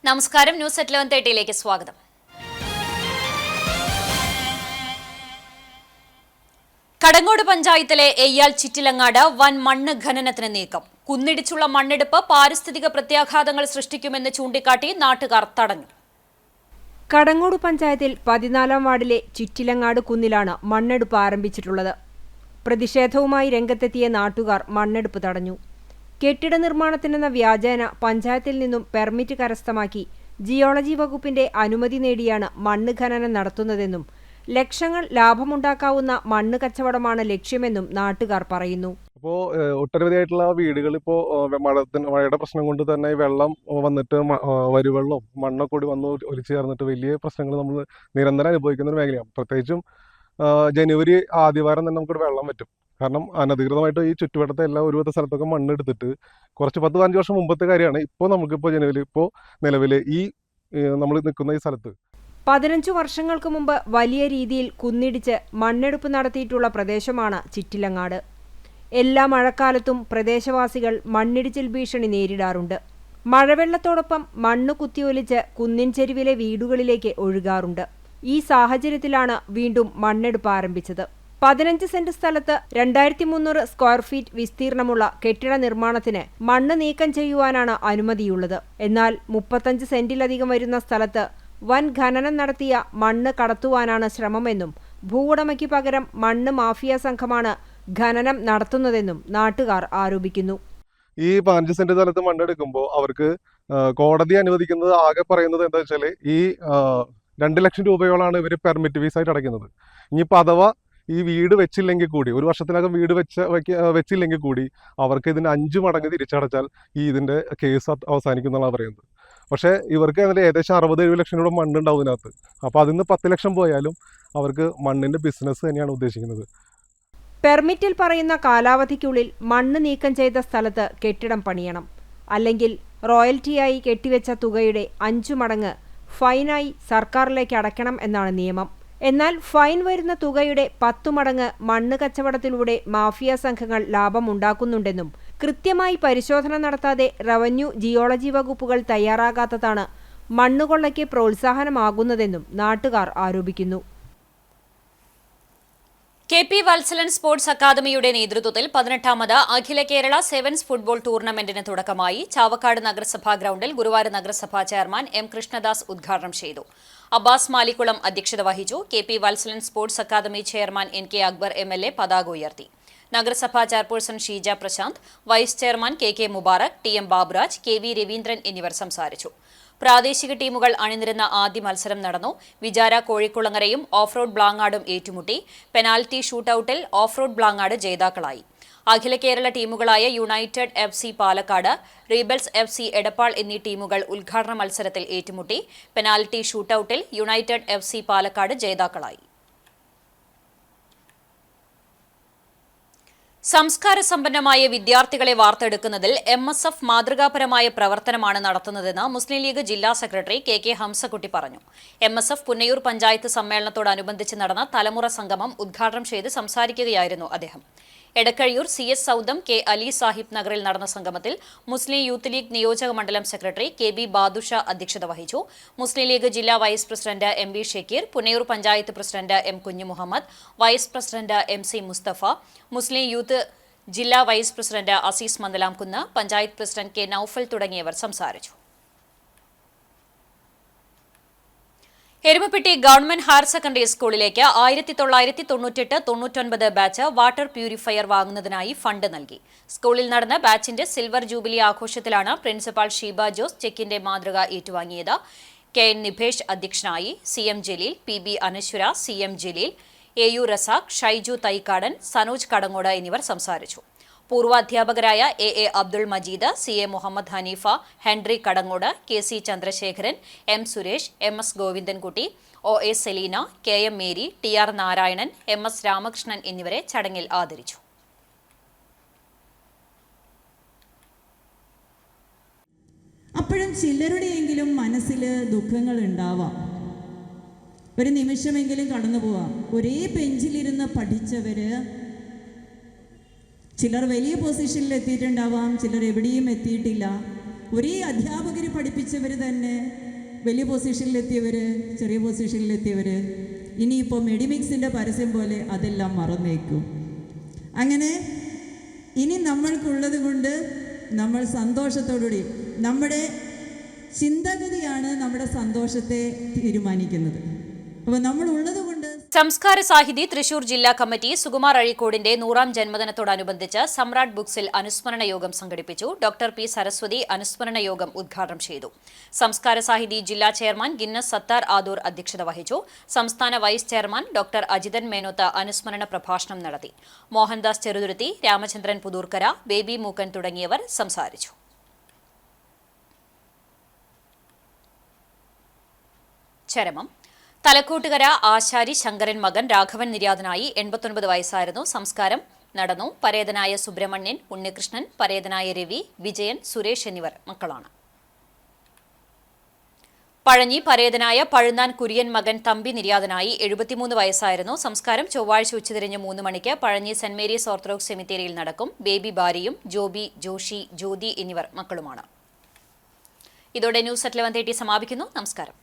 നമസ്കാരം, news at 11:30 സ്വാഗതം. കടങ്ങോട് പഞ്ചായത്തിലെ എയ്യാൽ ചിറ്റിലങ്ങാട് വൻ മണ്ണ് ഖനനത്തിന് നീക്കം. കുന്നിടിച്ചുള്ള മണ്ണെടുപ്പ് പാരിസ്ഥിതിക പ്രത്യാഘാതങ്ങൾ സൃഷ്ടിക്കുമെന്ന് ചൂണ്ടിക്കാട്ടി നാട്ടുകാർ തടഞ്ഞു. കടങ്ങോട് പഞ്ചായത്തിൽ 14-ാം വാർഡിലെ ചിറ്റിലങ്ങാട് കുന്നിലാണ് മണ്ണെടുപ്പ് ആരംഭിച്ചിട്ടുള്ളത്. പ്രതിഷേധവുമായി രംഗത്തെത്തിയ നാട്ടുകാർ മണ്ണെടുപ്പ് തടഞ്ഞു. കെട്ടിട നിർമ്മാണത്തിനെന്ന വ്യാജേന പഞ്ചായത്തിൽ നിന്നും പെർമിറ്റ് കരസ്ഥമാക്കി ജിയോളജി വകുപ്പിന്റെ അനുമതി നേടിയാണ് മണ്ണ് ഖനനം നടത്തുന്നതെന്നും ലക്ഷങ്ങൾ ലാഭമുണ്ടാക്കാവുന്ന മണ്ണ് കച്ചവടമാണ് ലക്ഷ്യമെന്നും നാട്ടുകാർ പറയുന്നു. ഇപ്പോൾ ഒട്ടനവധിയായിട്ടുള്ള വീടുകൾ ഇപ്പോൾ മഴയുടെ പ്രശ്നം കൊണ്ട് തന്നെ വെള്ളം വന്നിട്ട് വരുവെള്ളവും മണ്ണൊക്കെ കൂടി വന്ന് ഒലിച്ചു ചേർന്നിട്ട് വലിയ പ്രശ്നങ്ങൾ നമ്മൾ നിരന്തരം അനുഭവിക്കുന്ന ഒരു മേഖലയാണ്. പ്രത്യേകിച്ചും ജനുവരി ആദ്യവാരം തന്നെ നമുക്കൊരു വെള്ളം പറ്റും. കാരണം അനധികൃതമായിട്ട് ഈ ചുറ്റുവട്ടത്തെ എല്ലാ ഒരുവിധ സ്ഥലത്തൊക്കെ മണ്ണെടുത്തിട്ട് കുറച്ച് 10-15 വർഷം മുമ്പത്തെ കാര്യമാണ്. ഇപ്പോൾ നമുക്കിപ്പോൾ ജനുവരി നിലവിൽ ഈ നമ്മൾ നിൽക്കുന്ന ഈ സ്ഥലത്ത് 15 വർഷങ്ങൾക്ക് മുമ്പ് വലിയ രീതിയിൽ കുന്നിടിച്ച് മണ്ണെടുപ്പ് നടത്തിയിട്ടുള്ള പ്രദേശമാണ് ചിറ്റിലങ്ങാട്. എല്ലാ മഴക്കാലത്തും പ്രദേശവാസികൾ മണ്ണിടിച്ചിൽ ഭീഷണി നേരിടാറുണ്ട്. മഴവെള്ളത്തോടൊപ്പം മണ്ണ് കുത്തിയൊലിച്ച് കുന്നിൻ ചെരുവിലെ വീടുകളിലേക്ക് ഒഴുകാറുണ്ട്. ഈ സാഹചര്യത്തിലാണ് വീണ്ടും മണ്ണെടുപ്പ് ആരംഭിച്ചത്. 15 സെന്റ് സ്ഥലത്ത് 2300 സ്ക്വയർ ഫീറ്റ് വിസ്തീർണമുള്ള കെട്ടിട നിർമ്മാണത്തിന് മണ്ണ് നീക്കം ചെയ്യുവാനാണ് അനുമതിയുള്ളത്. എന്നാൽ 35 സെന്റിലധികം വരുന്ന സ്ഥലത്ത് വൻ ഖനനം നടത്തിയ മണ്ണ് കടത്തുവാനാണ് ശ്രമമെന്നും ഭൂവുടമയ്ക്ക് പകരം മണ്ണ് മാഫിയ സംഘമാണ് ഖനനം നടത്തുന്നതെന്നും നാട്ടുകാർ ആരോപിക്കുന്നു. ഈ 15 സെന്റ് സ്ഥലത്ത് മണ്ണെടുക്കുമ്പോൾ അവർക്ക് കോടതി അനുവദിക്കുന്നത് ആകെ പറയുന്നത് എന്താ വെച്ചാൽ ഈ 2 ലക്ഷം രൂപയോളാണ് ഇവർ പെർമിറ്റ് ഫീസായിട്ട് അടയ്ക്കുന്നത്. ഇനിയിപ്പോൾ അഥവാ ഈ വീട് വെച്ചില്ലെങ്കിൽ കൂടി, ഒരു വർഷത്തിനകം വീട് വെച്ചില്ലെങ്കിൽ കൂടി അവർക്ക് ഇതിന് 5 മടങ്ങ് തിരിച്ചടച്ചാൽ ഇതിന്റെ കേസ് അവസാനിക്കുമെന്നാണ് പറയുന്നത്. പക്ഷേ ഇവർക്ക് അതിൽ ഏകദേശം 60-70 ലക്ഷം രൂപ മണ്ണുണ്ടാവും ഇതിനകത്ത്. അപ്പോൾ അതിൽ നിന്ന് 10 ലക്ഷം പോയാലും അവർക്ക് മണ്ണിന്റെ ബിസിനസ് തന്നെയാണ് ഉദ്ദേശിക്കുന്നത്. പെർമിറ്റിൽ പറയുന്ന കാലാവധിക്കുള്ളിൽ മണ്ണ് നീക്കം ചെയ്ത സ്ഥലത്ത് കെട്ടിടം പണിയണം. അല്ലെങ്കിൽ റോയൽറ്റിയായി കെട്ടിവെച്ച തുകയുടെ 5 മടങ്ങ് ഫൈനായി സർക്കാരിലേക്ക് അടയ്ക്കണം എന്നാണ് നിയമം. എന്നാൽ ഫൈൻ വരുന്ന തുകയുടെ 10 മടങ്ങ് മണ്ണ് കച്ചവടത്തിലൂടെ മാഫിയ സംഘങ്ങൾ ലാഭമുണ്ടാക്കുന്നുണ്ടെന്നും കൃത്യമായി പരിശോധന നടത്താതെ റവന്യൂ, ജിയോളജി വകുപ്പുകൾ തയ്യാറാകാത്തതാണ് മണ്ണുകൊള്ളയ്ക്ക് പ്രോത്സാഹനമാകുന്നതെന്നും നാട്ടുകാർ ആരോപിക്കുന്നു. KP വത്സലൻ സ്പോർട്സ് അക്കാദമിയുടെ നേതൃത്വത്തിൽ 18ാമത് അഖില കേരള സെവൻസ് ഫുട്ബോൾ ടൂർണമെന്റിന് തുടക്കമായി. ചാവക്കാട് നഗരസഭാ ഗ്രൗണ്ടിൽ ഗുരുവായൂർ നഗരസഭാ ചെയർമാൻ M. കൃഷ്ണദാസ് ഉദ്ഘാടനം ചെയ്തു. അബ്ബാസ് മാലിക്കുളം അധ്യക്ഷത വഹിച്ചു. KP Valsalan sports academy chairman NK Akbar MLA പതാക ഉയർത്തി. നഗരസഭാ chairperson Sheeja Prashanth, vice chairman KK Mubarak, TM Baburaj, KV Raveendran എന്നിവർ സംസാരിച്ചു. പ്രാദേശിക ടീമുകൾ അണിനിരുന്ന ആദ്യ മത്സരം നടന്നു. വിചാര കോഴിക്കുളങ്ങരയും ഓഫ് റോഡ് ബ്ലാങ്ങാടും ഏറ്റുമുട്ടി. പെനാൽറ്റി ഷൂട്ടൌട്ടിൽ ഓഫ് റോഡ് ബ്ലാങ്ങാട് ജേതാക്കളായി. അഖില കേരള ടീമുകളായ united FC Palakkad, rebels FC Edappal എന്നീ ടീമുകൾ ഉദ്ഘാടന മത്സരത്തിൽ ഏറ്റുമുട്ടി. പെനാൽറ്റി ഷൂട്ടൌട്ടിൽ യുണൈറ്റഡ് FC പാലക്കാട് ജേതാക്കളായി. സംസ്കാര സമ്പന്നമായ വിദ്യാർത്ഥികളെ വാർത്തെടുക്കുന്നതിൽ MSF മാതൃകാപരമായ പ്രവർത്തനമാണ് നടത്തുന്നതെന്ന് മുസ്ലിം ലീഗ് ജില്ലാ സെക്രട്ടറി KK ഹംസക്കുട്ടി പറഞ്ഞു. MSF പുന്നയൂർ പഞ്ചായത്ത് സമ്മേളനത്തോടനുബന്ധിച്ച് നടന്ന തലമുറ സംഗമം ഉദ്ഘാടനം ചെയ്ത് സംസാരിക്കുകയായിരുന്നു അദ്ദേഹം. Edakkazhiyur CS സൗദം K. അലി സാഹിബ് നഗറിൽ നടന്ന സംഗമത്തിൽ മുസ്ലിം യൂത്ത് ലീഗ് നിയോജക മണ്ഡലം സെക്രട്ടറി KB ബാദുഷ അധ്യക്ഷത വഹിച്ചു. മുസ്ലിം ലീഗ് ജില്ലാ vice president MB Shakeer, Punnayur panchayat president M. Kunhumuhammad, vice president MC Musthafa, Muslim Youth ജില്ലാ vice president Azeez Mandalamkunnu, panchayat president K. Noufal തുടങ്ങിയവർ സംസാരിച്ചു. എരുമപ്പെട്ടി ഗവൺമെന്റ് ഹയർ സെക്കൻഡറി സ്കൂളിലേക്ക് 1998-99 ബാച്ച് വാട്ടർ പ്യൂരിഫയർ വാങ്ങുന്നതിനായി ഫണ്ട് നൽകി. സ്കൂളിൽ നടന്ന ബാച്ചിന്റെ സിൽവർ ജൂബിലി ആഘോഷത്തിലാണ് പ്രിൻസിപ്പാൾ ഷീബ ജോസ് ചെക്കിന്റെ മാതൃക ഏറ്റുവാങ്ങിയത്. KN നിഭേഷ് അധ്യക്ഷനായി. CM ജലീൽ, PB അനശ്വര, CM ജലീൽ, AU റസാഖ്, ഷൈജു തൈക്കാടൻ, സനോജ് കടങ്ങോട് എന്നിവർ സംസാരിച്ചു. പൂർവാധ്യാപകരായ AA Abdul Majeed, CA Muhammad Haneefa, Henry Kadangode, KC Chandrasekharan, M. Suresh, MS Govindankutty, OA Selina, KM Mary, TR Narayanan, MS Ramakrishnan എന്നിവരെ ചടങ്ങിൽ ആദരിച്ചു. അപ്പോഴും ചിലരുടെയെങ്കിലും മനസ്സിൽ ദുഃഖങ്ങൾ ഉണ്ടാവാം. ഒരു നിമിഷമെങ്കിലും കടന്നു പോവാം. ഒരേ ബെഞ്ചിലിരുന്ന് പഠിച്ചവര് ചിലർ വലിയ പൊസിഷനിൽ എത്തിയിട്ടുണ്ടാവാം, ചിലർ എവിടെയും എത്തിയിട്ടില്ല. ഒരേ അധ്യാപകർ പഠിപ്പിച്ചവർ തന്നെ വലിയ പൊസിഷനിലെത്തിയവർ, ചെറിയ പൊസിഷനിലെത്തിയവർ, ഇനിയിപ്പോൾ മെഡിമിക്സിൻ്റെ പരസ്യം പോലെ അതെല്ലാം മറന്നേക്കും. അങ്ങനെ ഇനി നമ്മൾക്കുള്ളത് കൊണ്ട് നമ്മൾ സന്തോഷത്തോടുകൂടി, നമ്മുടെ ചിന്തഗതിയാണ് നമ്മുടെ സന്തോഷത്തെ തീരുമാനിക്കുന്നത്. അപ്പോൾ നമ്മളുള്ളത് കൊണ്ട് സംസ്കാര സാഹിതി തൃശൂർ ജില്ലാ കമ്മിറ്റി സുകുമാർ അഴീക്കോടിന്റെ 100ാം ജന്മദിനത്തോടനുബന്ധിച്ച് സമ്രാട്ട് ബുക്സിൽ അനുസ്മരണ യോഗം സംഘടിപ്പിച്ചു. ഡോക്ടർ പി സരസ്വതി അനുസ്മരണ യോഗം ഉദ്ഘാടനം ചെയ്തു. സംസ്കാര സാഹിതി ജില്ലാ ചെയർമാൻ ഗിന്നസ് സത്താർ ആദൂർ അധ്യക്ഷത വഹിച്ചു. സംസ്ഥാന vice chairman doctor Ajithan Menoth അനുസ്മരണ പ്രഭാഷണം നടത്തി. മോഹൻദാസ് ചെറുതുരുത്തി, രാമചന്ദ്രൻ പുതൂർക്കര, ബേബി മൂക്കൻ തുടങ്ങിയവർ സംസാരിച്ചു. ചരമം. തലക്കോട്ടുകര ആശാരി ശങ്കരൻ മകൻ രാഘവൻ നിര്യാതനായി. 89 വയസ്സായിരുന്നു. സംസ്കാരം നടന്നു. പരേതനായ സുബ്രഹ്മണ്യൻ, ഉണ്ണികൃഷ്ണൻ, പരേതനായ രവി, വിജയൻ, സുരേഷ് എന്നിവർ മക്കളാണ്. പഴഞ്ഞി പരേതനായ പഴുന്നാൻ കുര്യൻ മകൻ തമ്പി നിര്യാതനായി. 73 വയസ്സായിരുന്നു. സംസ്കാരം ചൊവ്വാഴ്ച ഉച്ചതിരിഞ്ഞ് 3 മണിക്ക് പഴഞ്ഞി സെന്റ് മേരീസ് ഓർത്തഡോക്സ് സെമിത്തേരിയിൽ നടക്കും. ബേബി ഭാര്യയും ജോബി, ജോഷി, ജ്യോതി എന്നിവർ മക്കളുമാണ്. ഇതോടെ ന്യൂസ് അറ്റ് 11:30 സമാപിക്കുന്നു. നമസ്കാരം.